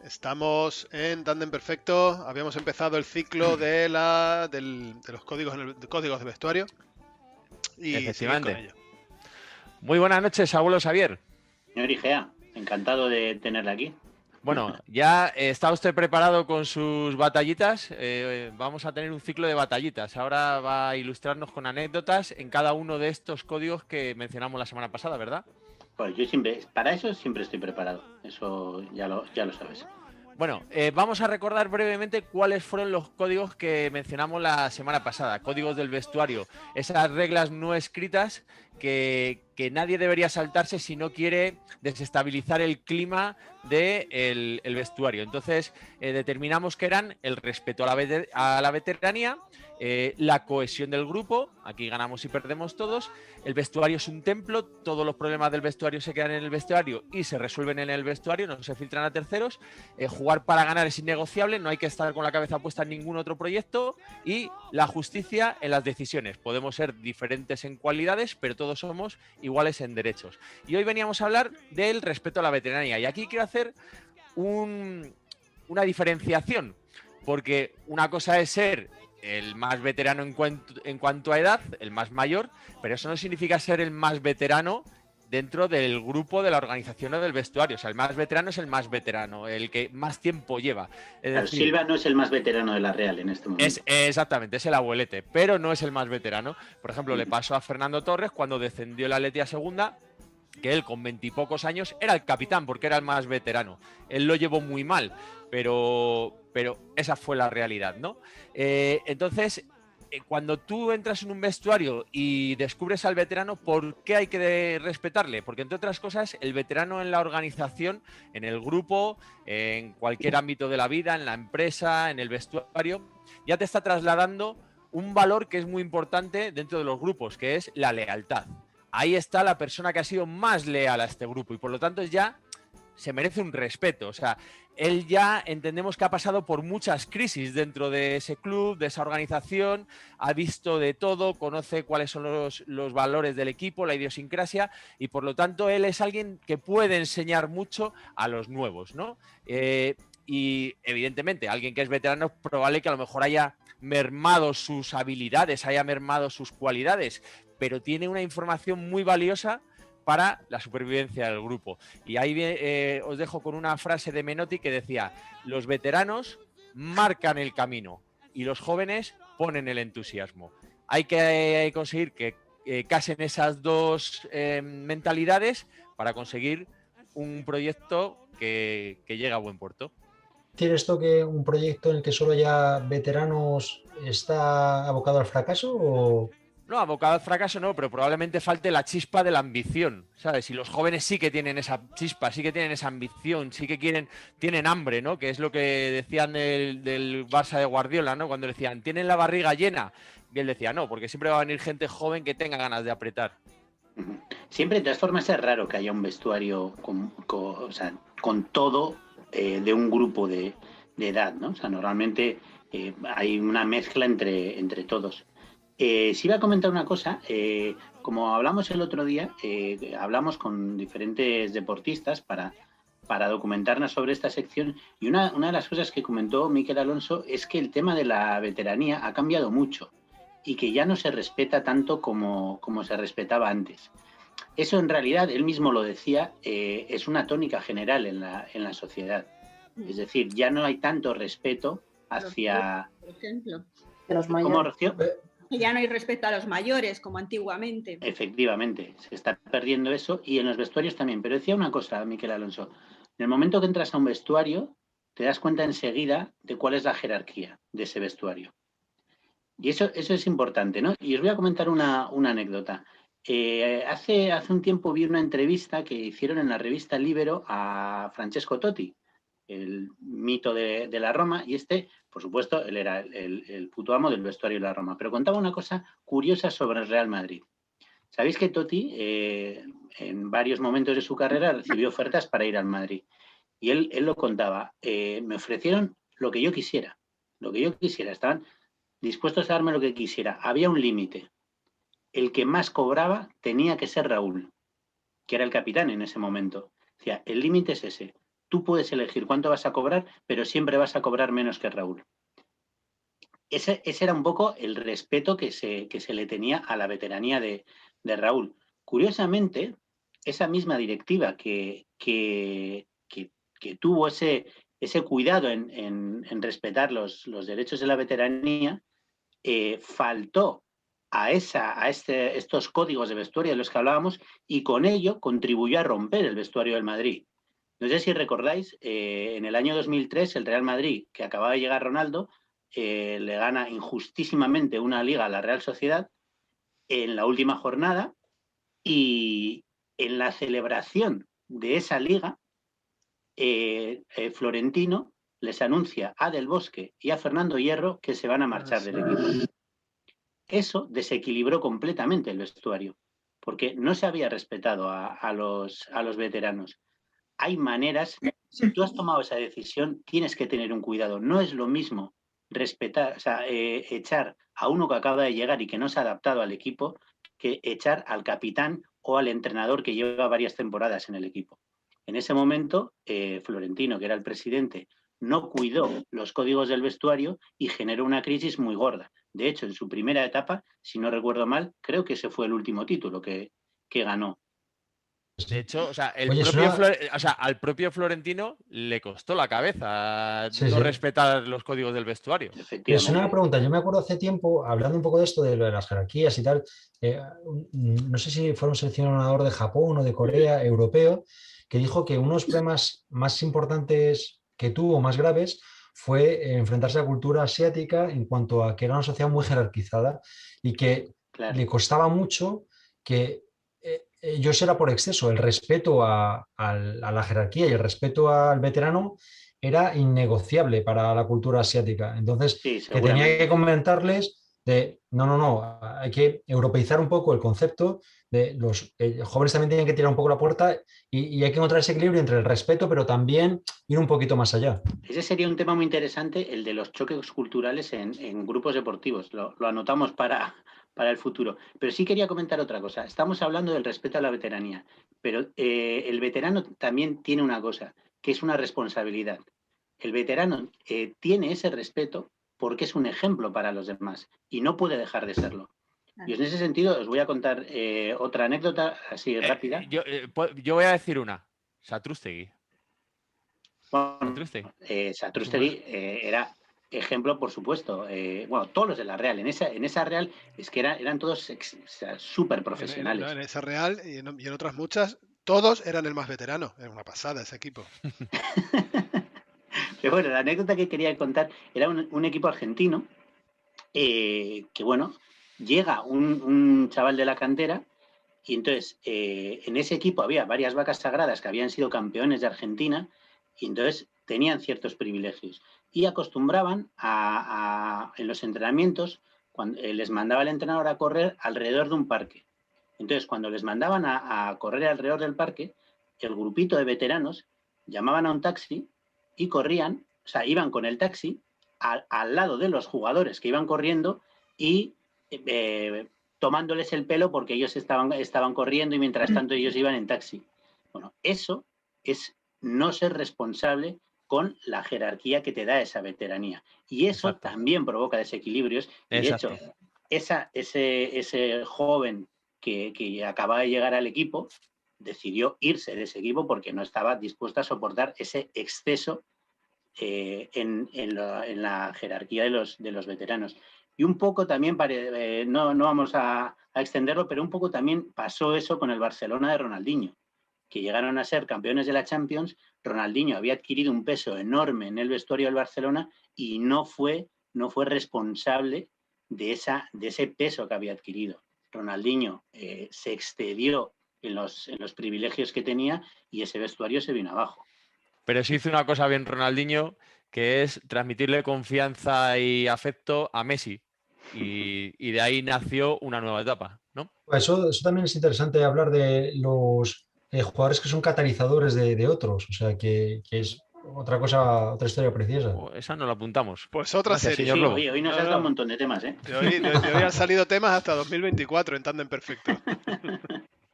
Estamos en Tandem Perfecto. Habíamos empezado el ciclo de los códigos de vestuario y seguir con Efectivamente. ello. Muy buenas noches, abuelo Xavier. Señor Igea, encantado de tenerle aquí. Bueno, ya está usted preparado con sus batallitas. Vamos a tener un ciclo de batallitas. Ahora va a ilustrarnos con anécdotas en cada uno de estos códigos que mencionamos la semana pasada, ¿verdad? Pues yo siempre, para eso siempre estoy preparado. Eso ya lo sabes. Bueno, vamos a recordar brevemente cuáles fueron los códigos que mencionamos la semana pasada. Códigos del vestuario. Esas reglas no escritas que nadie debería saltarse si no quiere desestabilizar el clima del vestuario. Entonces, determinamos que eran el respeto a la veteranía, la cohesión del grupo, aquí ganamos y perdemos todos, el vestuario es un templo, todos los problemas del vestuario se quedan en el vestuario y se resuelven en el vestuario, no se filtran a terceros, jugar para ganar es innegociable, no hay que estar con la cabeza puesta en ningún otro proyecto, y la justicia en las decisiones. Podemos ser diferentes en cualidades, pero todos somos iguales en derechos. Y hoy veníamos a hablar del respeto a la veteranía, y aquí quiero hacer una diferenciación, porque una cosa es ser el más veterano en cuanto a edad, el más mayor, pero eso no significa ser el más veterano dentro del grupo de la organización o del vestuario. O sea, el más veterano es el más veterano, el que más tiempo lleva. Es Claro, decir, Silva no es el más veterano de la Real en este momento. exactamente, es el abuelete, pero no es el más veterano. Por ejemplo, le pasó a Fernando Torres cuando descendió el Atleti a segunda, que él con 20 y pocos años era el capitán porque era el más veterano. Él lo llevó muy mal, pero esa fue la realidad, ¿no? Entonces, cuando tú entras en un vestuario y descubres al veterano, ¿por qué hay que respetarle? Porque, entre otras cosas, el veterano en la organización, en el grupo, en cualquier ámbito de la vida, en la empresa, en el vestuario, ya te está trasladando un valor que es muy importante dentro de los grupos, que es la lealtad. Ahí está la persona que ha sido más leal a este grupo y por lo tanto ya se merece un respeto. O sea, él ya entendemos que ha pasado por muchas crisis dentro de ese club, de esa organización, ha visto de todo, conoce cuáles son los valores del equipo, la idiosincrasia, y por lo tanto él es alguien que puede enseñar mucho a los nuevos, ¿no? Y evidentemente, alguien que es veterano es probable que a lo mejor haya mermado sus habilidades, haya mermado sus cualidades, pero tiene una información muy valiosa para la supervivencia del grupo. Y ahí os dejo con una frase de Menotti que decía: los veteranos marcan el camino y los jóvenes ponen el entusiasmo. Hay que conseguir que casen esas dos mentalidades para conseguir un proyecto que llegue a buen puerto. ¿Tiene esto que un proyecto en el que solo haya veteranos está abocado al fracaso o...? No, abocado al fracaso no, pero probablemente falte la chispa de la ambición, ¿sabes? Y los jóvenes sí que tienen esa chispa, sí que tienen esa ambición, sí que tienen hambre, ¿no? Que es lo que decían del Barça de Guardiola, ¿no? Cuando decían, ¿tienen la barriga llena? Y él decía, no, porque siempre va a venir gente joven que tenga ganas de apretar. Siempre, de todas formas, es raro que haya un vestuario con todo de un grupo de edad, ¿no? O sea, normalmente hay una mezcla entre todos. Sí iba a comentar una cosa, como hablamos el otro día, hablamos con diferentes deportistas para documentarnos sobre esta sección, y una de las cosas que comentó Miquel Alonso es que el tema de la veteranía ha cambiado mucho y que ya no se respeta tanto como se respetaba antes. Eso en realidad, él mismo lo decía, es una tónica general en la sociedad. Es decir, ya no hay tanto respeto hacia... Por ejemplo, de los ¿Cómo, mayores. Rocío? que ya no hay respeto a los mayores como antiguamente. Efectivamente, se está perdiendo eso, y en los vestuarios también. Pero decía una cosa, Miquel Alonso, en el momento que entras a un vestuario, te das cuenta enseguida de cuál es la jerarquía de ese vestuario. Y eso es importante, ¿no? Y os voy a comentar una anécdota. Hace un tiempo vi una entrevista que hicieron en la revista Libero a Francesco Totti, el mito de la Roma, y por supuesto, él era el puto amo del vestuario de la Roma, pero contaba una cosa curiosa sobre el Real Madrid. Sabéis que Totti en varios momentos de su carrera recibió ofertas para ir al Madrid, y él lo contaba, me ofrecieron lo que yo quisiera, estaban dispuestos a darme lo que quisiera, había un límite, el que más cobraba tenía que ser Raúl, que era el capitán en ese momento. Decía, el límite es ese, tú puedes elegir cuánto vas a cobrar, pero siempre vas a cobrar menos que Raúl. Ese era un poco el respeto que se le tenía a la veteranía de Raúl. Curiosamente, esa misma directiva que tuvo ese cuidado en respetar los derechos de la veteranía, faltó a estos códigos de vestuario de los que hablábamos, y con ello contribuyó a romper el vestuario del Madrid. No sé si recordáis, en el año 2003, el Real Madrid, que acababa de llegar Ronaldo, le gana injustísimamente una liga a la Real Sociedad en la última jornada, y en la celebración de esa liga, Florentino les anuncia a Del Bosque y a Fernando Hierro que se van a marchar del equipo. Eso desequilibró completamente el vestuario, porque no se había respetado a los veteranos. Hay maneras, si tú has tomado esa decisión, tienes que tener un cuidado. No es lo mismo respetar, echar a uno que acaba de llegar y que no se ha adaptado al equipo, que echar al capitán o al entrenador que lleva varias temporadas en el equipo. En ese momento, Florentino, que era el presidente, no cuidó los códigos del vestuario y generó una crisis muy gorda. De hecho, en su primera etapa, si no recuerdo mal, creo que ese fue el último título que ganó. De hecho, al propio Florentino le costó la cabeza no respetar los códigos del vestuario. Es una pregunta. Yo me acuerdo hace tiempo, hablando un poco de esto, de lo de las jerarquías y tal, no sé si fue un seleccionador de Japón o de Corea, europeo, que dijo que uno de los problemas más importantes que tuvo, más graves, fue enfrentarse a la cultura asiática en cuanto a que era una sociedad muy jerarquizada y que le costaba mucho que ellos era por exceso. El respeto a la jerarquía y el respeto al veterano era innegociable para la cultura asiática. Entonces, que tenía que comentarles de, no, hay que europeizar un poco el concepto de los jóvenes también tienen que tirar un poco la puerta y hay que encontrar ese equilibrio entre el respeto, pero también ir un poquito más allá. Ese sería un tema muy interesante, el de los choques culturales en grupos deportivos. Lo anotamos para el futuro. Pero sí quería comentar otra cosa. Estamos hablando del respeto a la veteranía, pero el veterano también tiene una cosa, que es una responsabilidad. El veterano tiene ese respeto porque es un ejemplo para los demás y no puede dejar de serlo. Y en ese sentido os voy a contar otra anécdota así rápida. Yo voy a decir una. Satrústegui. Satrústegui era ejemplo, por supuesto. Todos los de la Real. En esa Real es que eran todos súper profesionales. En esa Real y en otras muchas, todos eran el más veterano. Era una pasada ese equipo. Pero bueno, la anécdota que quería contar era un equipo argentino que, llega un chaval de la cantera y entonces en ese equipo había varias vacas sagradas que habían sido campeones de Argentina y entonces tenían ciertos privilegios y acostumbraban en los entrenamientos, cuando les mandaba el entrenador a correr alrededor de un parque. Entonces, cuando les mandaban a correr alrededor del parque, el grupito de veteranos llamaban a un taxi y corrían, iban con el taxi al lado de los jugadores que iban corriendo y tomándoles el pelo porque ellos estaban corriendo y mientras tanto ellos iban en taxi. Bueno, eso es no ser responsable con la jerarquía que te da esa veteranía. Y eso también provoca desequilibrios. Y de hecho, ese joven que acababa de llegar al equipo decidió irse de ese equipo porque no estaba dispuesto a soportar ese exceso en la jerarquía de los veteranos. Y un poco también, no vamos a extenderlo, pero un poco también pasó eso con el Barcelona de Ronaldinho, que llegaron a ser campeones de la Champions. Ronaldinho había adquirido un peso enorme en el vestuario del Barcelona y no fue responsable de ese peso que había adquirido. Ronaldinho se excedió en los privilegios que tenía y ese vestuario se vino abajo. Pero sí hizo una cosa bien Ronaldinho, que es transmitirle confianza y afecto a Messi. Y de ahí nació una nueva etapa, ¿no? Eso también es interesante hablar de los jugadores que son catalizadores de otros. O sea, que es otra historia preciosa. Esa no la apuntamos. Pues otra serie. Sí, hoy nos has dado un montón de temas, ¿eh? De hoy han salido temas hasta 2024 en Tándem Perfecto.